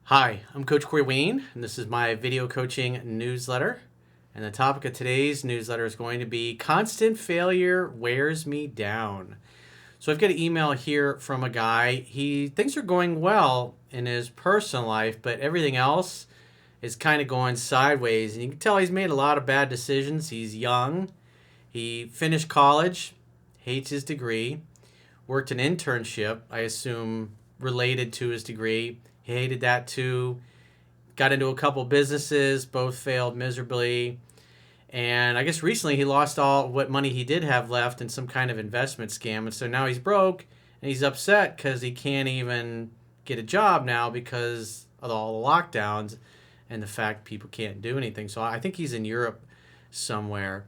Hi, I'm Coach Corey Wayne, and this is my video coaching newsletter. And the topic of today's newsletter is going to be Constant Failure Wears Me Down. So I've got an email here from a guy. Things are going well in his personal life, but everything else is kind of going sideways. And you can tell he's made a lot of bad decisions. He's young. He finished college, hates his degree, worked an internship, I assume related to his degree. He hated that too. Got into a couple businesses, both failed miserably. And I guess recently he lost all what money he did have left in some kind of investment scam. And so now he's broke and he's upset because he can't even get a job now because of all the lockdowns and the fact people can't do anything. So I think he's in Europe somewhere.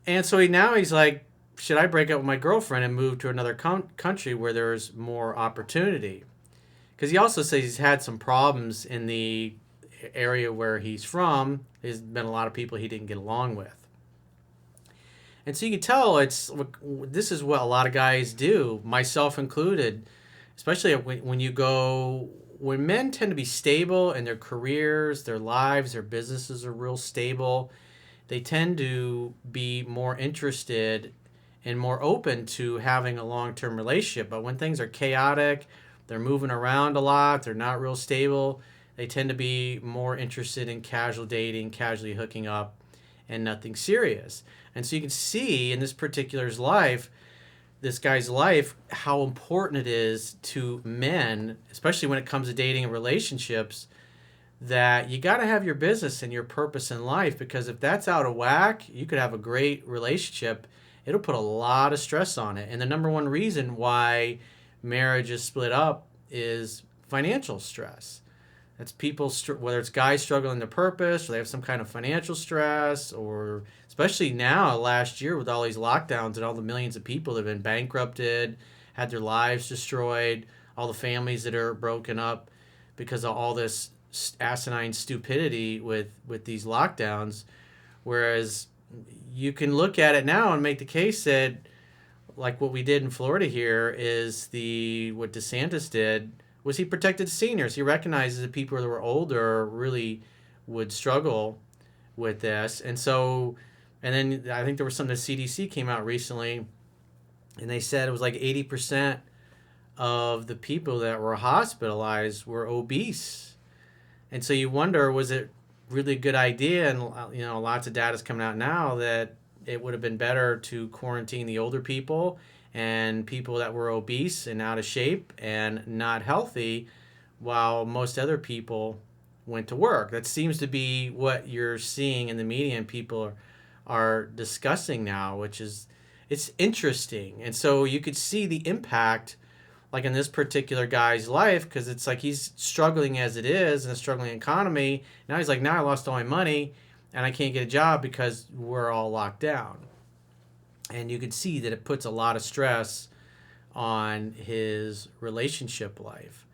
And so he's like, should I break up with my girlfriend and move to another country where there's more opportunity? Because he also says he's had some problems in the area where he's from. There's been a lot of people he didn't get along with. And so you can tell this is what a lot of guys do, myself included, especially when men tend to be stable in their careers, their lives, their businesses are real stable. They tend to be more interested and more open to having a long-term relationship. But when things are chaotic, they're moving around a lot, they're not real stable, they tend to be more interested in casual dating, casually hooking up, and nothing serious. And so you can see in this guy's life, how important it is to men, especially when it comes to dating and relationships, that you got to have your business and your purpose in life, because if that's out of whack, you could have a great relationship. It'll put a lot of stress on it. And the number one reason why marriage is split up is financial stress. That's people, whether it's guys struggling to purpose, or they have some kind of financial stress, or especially now, last year with all these lockdowns and all the millions of people that have been bankrupted, had their lives destroyed, all the families that are broken up because of all this asinine stupidity with these lockdowns. Whereas you can look at it now and make the case that, like what we did in Florida here, is what DeSantis did was he protected seniors. He recognizes that people that were older really would struggle with this. And then I think there was something, the CDC came out recently, and they said it was like 80% of the people that were hospitalized were obese. And so you wonder, was it really a good idea? And lots of data is coming out now that it would have been better to quarantine the older people and people that were obese and out of shape and not healthy, while most other people went to work. That seems to be what you're seeing in the media and people are discussing now, it's interesting. And so you could see the impact, like in this particular guy's life, because it's like he's struggling as it is in a struggling economy. Now he's like, now I lost all my money and I can't get a job because we're all locked down. And you can see that it puts a lot of stress on his relationship life.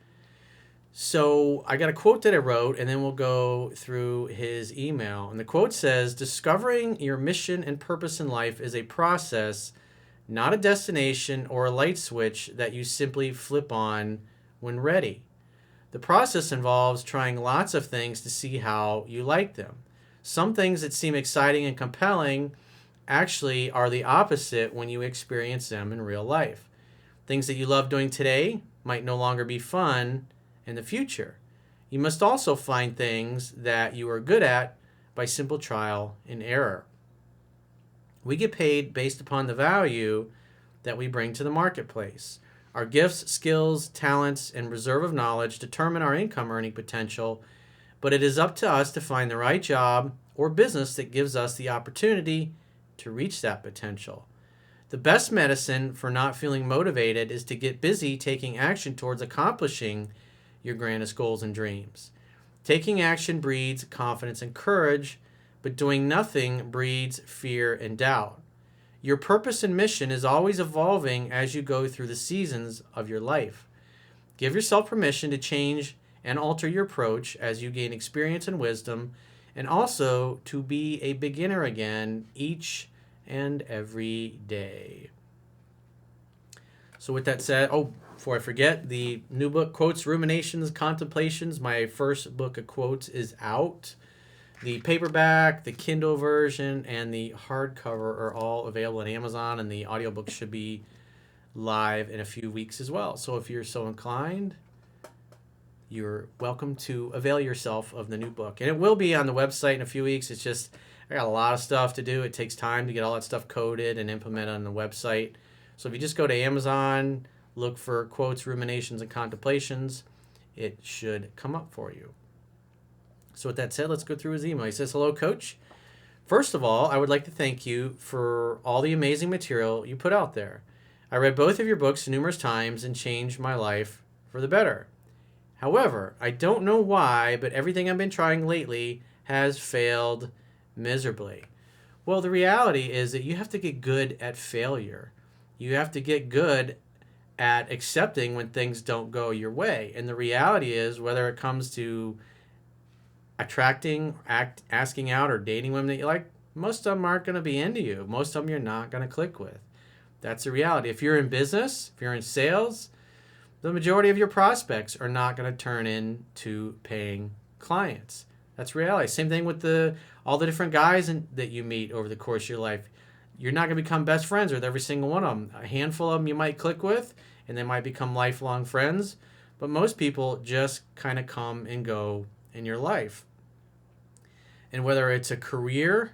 So I got a quote that I wrote, and then we'll go through his email. And the quote says, "Discovering your mission and purpose in life is a process, not a destination or a light switch that you simply flip on when ready. The process involves trying lots of things to see how you like them. Some things that seem exciting and compelling actually are the opposite when you experience them in real life. Things that you love doing today might no longer be fun in the future. You must also find things that you are good at by simple trial and error. We get paid based upon the value that we bring to the marketplace. Our gifts, skills, talents, and reserve of knowledge determine our income earning potential, but it is up to us to find the right job or business that gives us the opportunity to reach that potential. The best medicine for not feeling motivated is to get busy taking action towards accomplishing your grandest goals and dreams. Taking action breeds confidence and courage, but doing nothing breeds fear and doubt. Your purpose and mission is always evolving as you go through the seasons of your life. Give yourself permission to change and alter your approach as you gain experience and wisdom, and also to be a beginner again each and every day." So with that said, Before I forget, the new book, Quotes, Ruminations, Contemplations, my first book of quotes, is out. The paperback, the Kindle version, and the hardcover are all available on Amazon, and the audiobook should be live in a few weeks as well. So if you're so inclined, you're welcome to avail yourself of the new book. And it will be on the website in a few weeks. It's just, I got a lot of stuff to do. It takes time to get all that stuff coded and implemented on the website. So if you just go to Amazon, look for Quotes, Ruminations, and Contemplations, it should come up for you. So with that said, let's go through his email. He says, "Hello, Coach. First of all, I would like to thank you for all the amazing material you put out there. I read both of your books numerous times and changed my life for the better. However, I don't know why, but everything I've been trying lately has failed miserably." Well, the reality is that you have to get good at failure. You have to get good at accepting when things don't go your way. And the reality is, whether it comes to attracting, asking out, or dating women that you like, most of them aren't going to be into you. Most of them you're not going to click with. That's the reality. If you're in business, if you're in sales, the majority of your prospects are not going to turn into paying clients. That's reality. Same thing with all the different guys that you meet over the course of your life. You're not going to become best friends with every single one of them. A handful of them you might click with, and they might become lifelong friends. But most people just kind of come and go in your life. And whether it's a career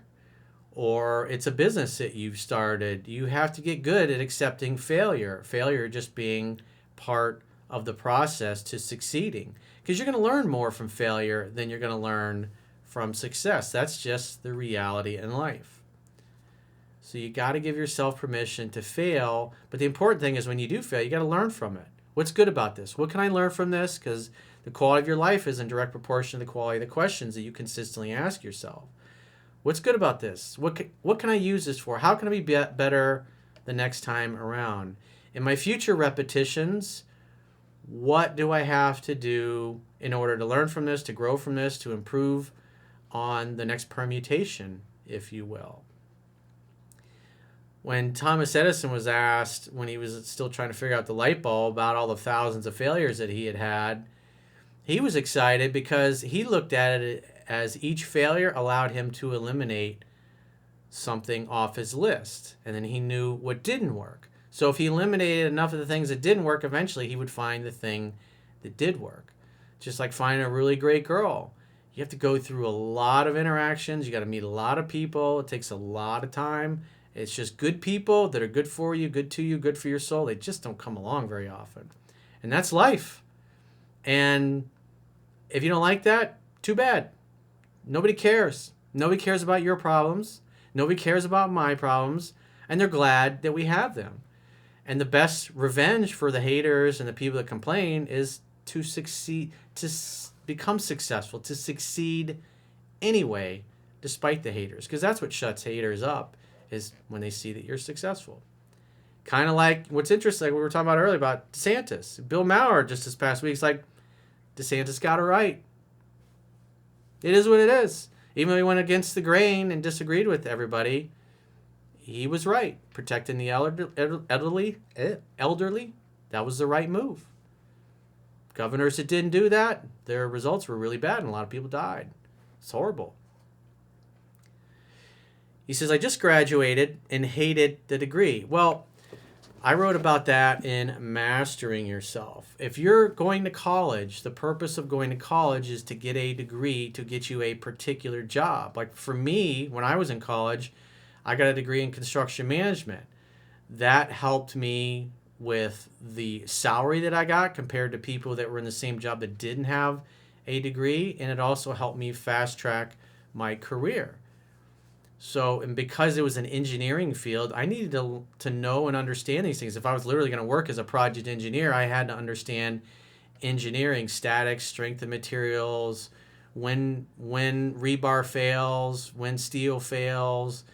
or it's a business that you've started, you have to get good at accepting failure. Failure just being part of the process to succeeding. Because you're going to learn more from failure than you're going to learn from success. That's just the reality in life. So you got to give yourself permission to fail. But the important thing is when you do fail, you got to learn from it. What's good about this? What can I learn from this? Because the quality of your life is in direct proportion to the quality of the questions that you consistently ask yourself. What's good about this? What can I use this for? How can I be better the next time around? In my future repetitions, what do I have to do in order to learn from this, to grow from this, to improve on the next permutation, if you will? When Thomas Edison was asked, when he was still trying to figure out the light bulb, about all the thousands of failures that he had, he was excited because he looked at it as each failure allowed him to eliminate something off his list. And then he knew what didn't work. So if he eliminated enough of the things that didn't work, eventually he would find the thing that did work. Just like finding a really great girl. You have to go through a lot of interactions. You got to meet a lot of people. It takes a lot of time. It's just good people that are good for you, good to you, good for your soul. They just don't come along very often. And that's life. And if you don't like that, too bad. Nobody cares. Nobody cares about your problems. Nobody cares about my problems. And they're glad that we have them. And the best revenge for the haters and the people that complain is to succeed, to become successful, to succeed anyway, despite the haters. Because that's what shuts haters up, is when they see that you're successful. Kind of like what's interesting, like we were talking about earlier about DeSantis. Bill Maher just this past week is like, DeSantis got it right. It is what it is. Even though he went against the grain and disagreed with everybody, he was right. Protecting the elderly, that was the right move. Governors that didn't do that, their results were really bad and a lot of people died. It's horrible. He says, "I just graduated and hated the degree." Well, I wrote about that in Mastering Yourself. If you're going to college, the purpose of going to college is to get a degree to get you a particular job. Like for me, when I was in college, I got a degree in construction management. That helped me with the salary that I got compared to people that were in the same job that didn't have a degree, and it also helped me fast track my career. So, and because it was an engineering field, I needed to know and understand these things. If I was literally going to work as a project engineer, I had to understand engineering, statics, strength of materials, when rebar fails, when steel fails.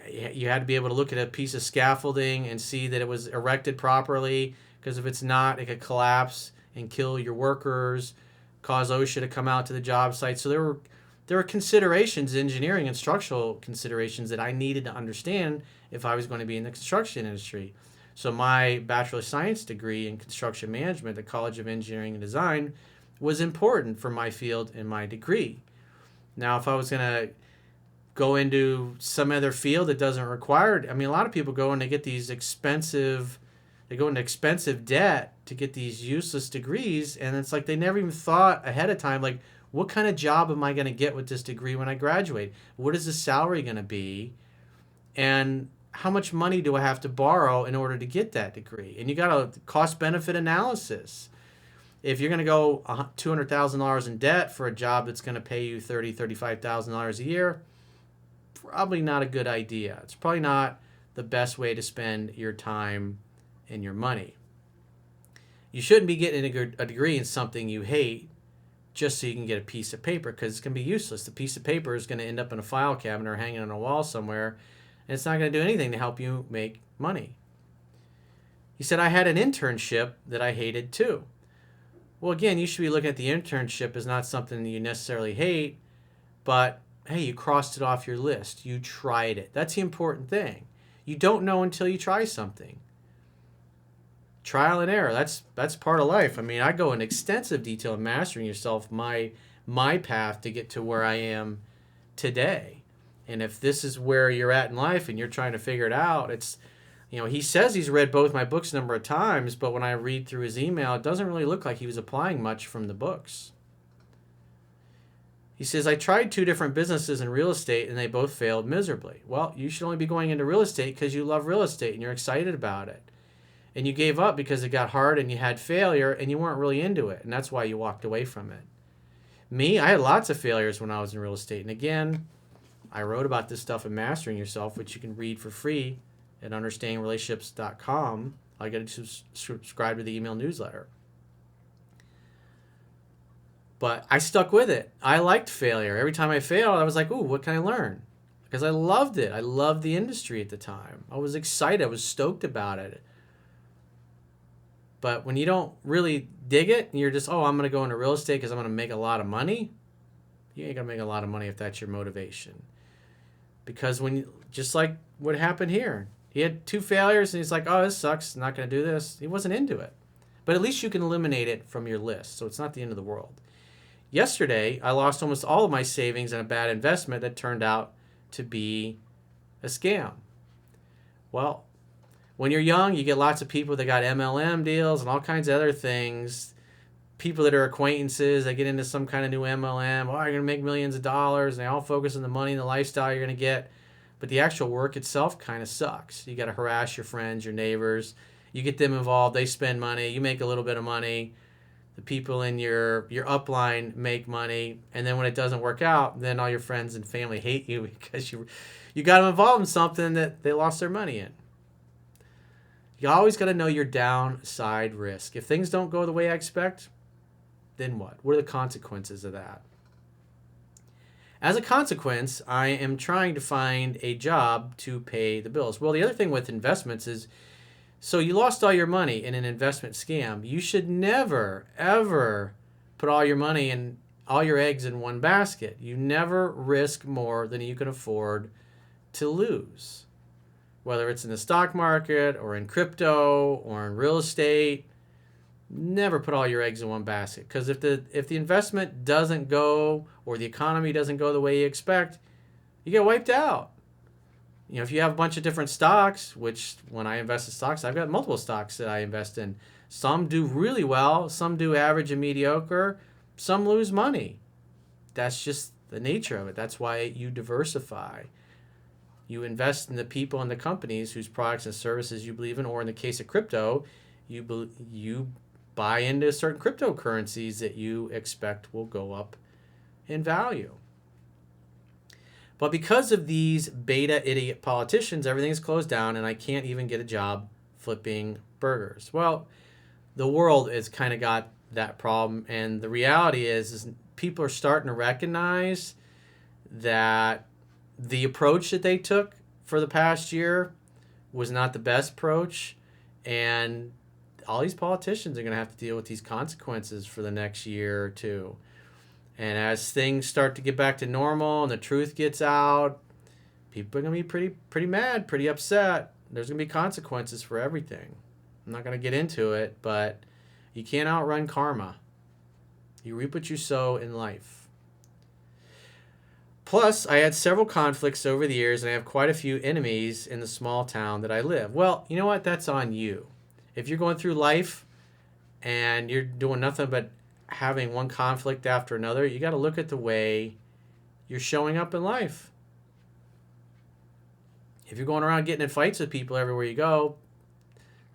You had to be able to look at a piece of scaffolding and see that it was erected properly, because if it's not, it could collapse and kill your workers, cause OSHA to come out to the job site. So there were considerations, engineering and structural considerations, that I needed to understand if I was going to be in the construction industry. So my Bachelor of Science degree in construction management at the College of Engineering and Design was important for my field and my degree. Now, if I was going to go into some other field that doesn't require it, I mean, a lot of people go and they get these expensive, they go into expensive debt to get these useless degrees, and it's like they never even thought ahead of time, like, what kind of job am I going to get with this degree when I graduate? What is the salary going to be? And how much money do I have to borrow in order to get that degree? And you got a cost benefit analysis. If you're going to go $200,000 in debt for a job that's going to pay you $35,000 a year, probably not a good idea. It's probably not the best way to spend your time and your money. You shouldn't be getting a degree in something you hate just so you can get a piece of paper, because it's going to be useless. The piece of paper is going to end up in a file cabinet or hanging on a wall somewhere, and it's not going to do anything to help you make money. He said, I had an internship that I hated too. Well, again, you should be looking at the internship as not something that you necessarily hate, but hey, you crossed it off your list. You tried it. That's the important thing. You don't know until you try something. Trial and error. That's part of life. I mean, I go in extensive detail in Mastering Yourself, my path to get to where I am today. And if this is where you're at in life and you're trying to figure it out, it's, he says he's read both my books a number of times, but when I read through his email, it doesn't really look like he was applying much from the books. He says, I tried 2 different businesses in real estate and they both failed miserably. Well, you should only be going into real estate because you love real estate and you're excited about it. And you gave up because it got hard and you had failure and you weren't really into it. And that's why you walked away from it. Me, I had lots of failures when I was in real estate. And again, I wrote about this stuff in Mastering Yourself, which you can read for free at understandingrelationships.com. I got to subscribe to the email newsletter. But I stuck with it. I liked failure. Every time I failed, I was like, ooh, what can I learn? Because I loved it. I loved the industry at the time. I was excited. I was stoked about it. But when you don't really dig it, and you're just, I'm going to go into real estate because I'm going to make a lot of money, you ain't going to make a lot of money if that's your motivation. Because just like what happened here, he had 2 failures and he's like, oh, this sucks, I'm not going to do this. He wasn't into it. But at least you can eliminate it from your list, so it's not the end of the world. Yesterday, I lost almost all of my savings in a bad investment that turned out to be a scam. Well, when you're young, you get lots of people that got MLM deals and all kinds of other things. People that are acquaintances, they get into some kind of new MLM. Oh, you're going to make millions of dollars. And they all focus on the money and the lifestyle you're going to get. But the actual work itself kind of sucks. You got to harass your friends, your neighbors. You get them involved. They spend money. You make a little bit of money. The people in your upline make money. And then when it doesn't work out, then all your friends and family hate you because you got them involved in something that they lost their money in. You always got to know your downside risk. If things don't go the way I expect, then what? What are the consequences of that? As a consequence, I am trying to find a job to pay the bills. Well, the other thing with investments is, so you lost all your money in an investment scam. You should never, ever put all your money and all your eggs in one basket. You never risk more than you can afford to lose. Whether it's in the stock market or in crypto or in real estate, never put all your eggs in one basket. Because if the investment doesn't go or the economy doesn't go the way you expect, you get wiped out. If you have a bunch of different stocks, which when I invest in stocks, I've got multiple stocks that I invest in. Some do really well, some do average and mediocre, some lose money. That's just the nature of it. That's why you diversify. You invest in the people and the companies whose products and services you believe in, or in the case of crypto, you buy into certain cryptocurrencies that you expect will go up in value. But because of these beta idiot politicians, everything's closed down and I can't even get a job flipping burgers. Well, the world has kind of got that problem, and the reality is people are starting to recognize that the approach that they took for the past year was not the best approach, and all these politicians are going to have to deal with these consequences for the next year or two. And as things start to get back to normal and the truth gets out, people are going to be pretty mad, pretty upset. there's going to be consequences for everything. I'm not going to get into it, but you can't outrun karma. You reap what you sow in life. Plus, I had several conflicts over the years, and I have quite a few enemies in the small town that I live. Well, you know what? That's on you. If you're going through life and you're doing nothing but having one conflict after another, you got to look at the way you're showing up in life. If you're going around getting in fights with people everywhere you go,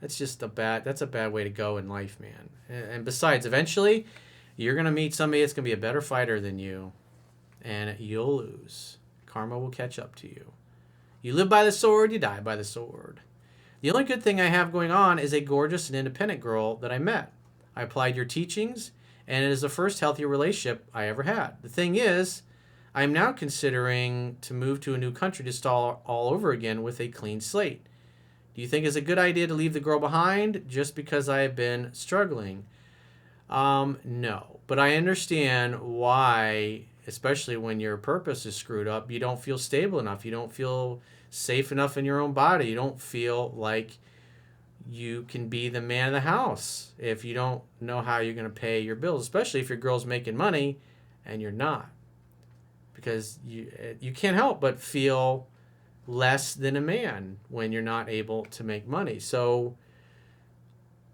that's a bad way to go in life, man. And besides, eventually, you're going to meet somebody that's going to be a better fighter than you, and you'll lose. Karma will catch up to you. You live by the sword, you die by the sword. The only good thing I have going on is a gorgeous and independent girl that I met. I applied your teachings, and it is the first healthy relationship I ever had. The thing is, I am now considering to move to a new country to start all over again with a clean slate. Do you think it's a good idea to leave the girl behind just because I have been struggling? No, but I understand why, especially when your purpose is screwed up, you don't feel stable enough. You don't feel safe enough in your own body. You don't feel like you can be the man of the house if you don't know how you're going to pay your bills, especially if your girl's making money and you're not. Because you can't help but feel less than a man when you're not able to make money. So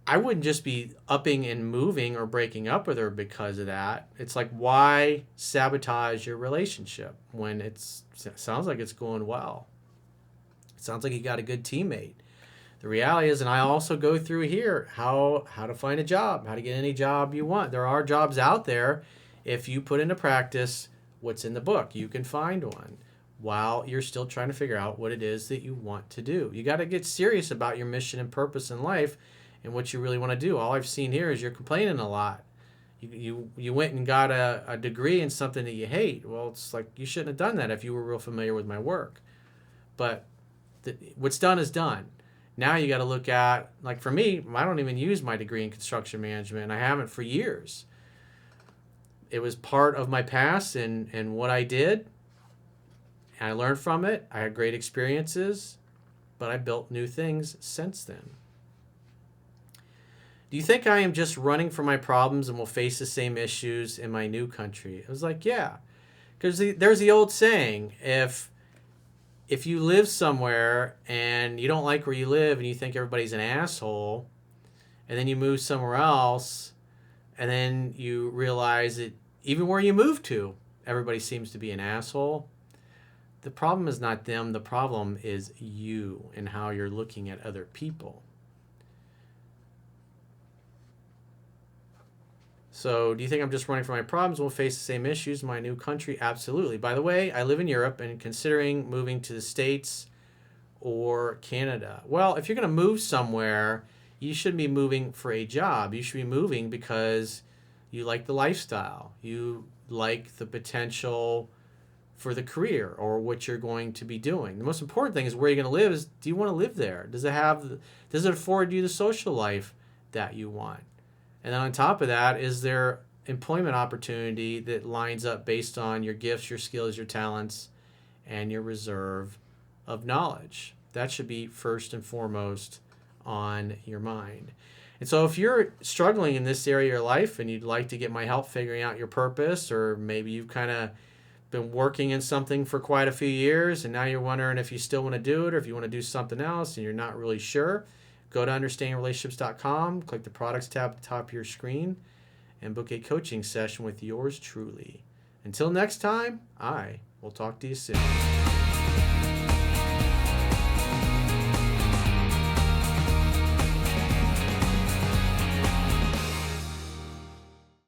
I wouldn't just be upping and moving or breaking up with her because of that. It's like, why sabotage your relationship when it sounds like it's going well? It sounds like you got a good teammate. The reality is, and I also go through here, how to find a job, how to get any job you want. There are jobs out there. If you put into practice what's in the book, you can find one while you're still trying to figure out what it is that you want to do. You got to get serious about your mission and purpose in life and what you really want to do. All I've seen here is you're complaining a lot. You went and got a degree in something that you hate. Well, it's like you shouldn't have done that if you were real familiar with my work. But what's done is done. Now you got to look at, like for me, I don't even use my degree in construction management, and I haven't for years. It was part of my past and what I did. And I learned from it. I had great experiences, but I built new things since then. Do you think I am just running from my problems and will face the same issues in my new country? It was like, yeah. Because there's the old saying, if you live somewhere and you don't like where you live and you think everybody's an asshole, and then you move somewhere else, and then you realize that even where you move to, everybody seems to be an asshole, the problem is not them. The problem is you and how you're looking at other people. So do you think I'm just running from my problems? We'll face the same issues in my new country? Absolutely. By the way, I live in Europe and considering moving to the States or Canada. Well, if you're going to move somewhere, you shouldn't be moving for a job. You should be moving because you like the lifestyle. You like the potential for the career or what you're going to be doing. The most important thing is where you're going to live is, do you want to live there? Does it afford you the social life that you want? And then on top of that, is there employment opportunity that lines up based on your gifts, your skills, your talents, and your reserve of knowledge? That should be first and foremost on your mind. And so if you're struggling in this area of your life and you'd like to get my help figuring out your purpose, or maybe you've kind of been working in something for quite a few years and now you're wondering if you still want to do it or if you want to do something else and you're not really sure, go to understandingrelationships.com, click the products tab at the top of your screen, and book a coaching session with yours truly. Until next time, I will talk to you soon.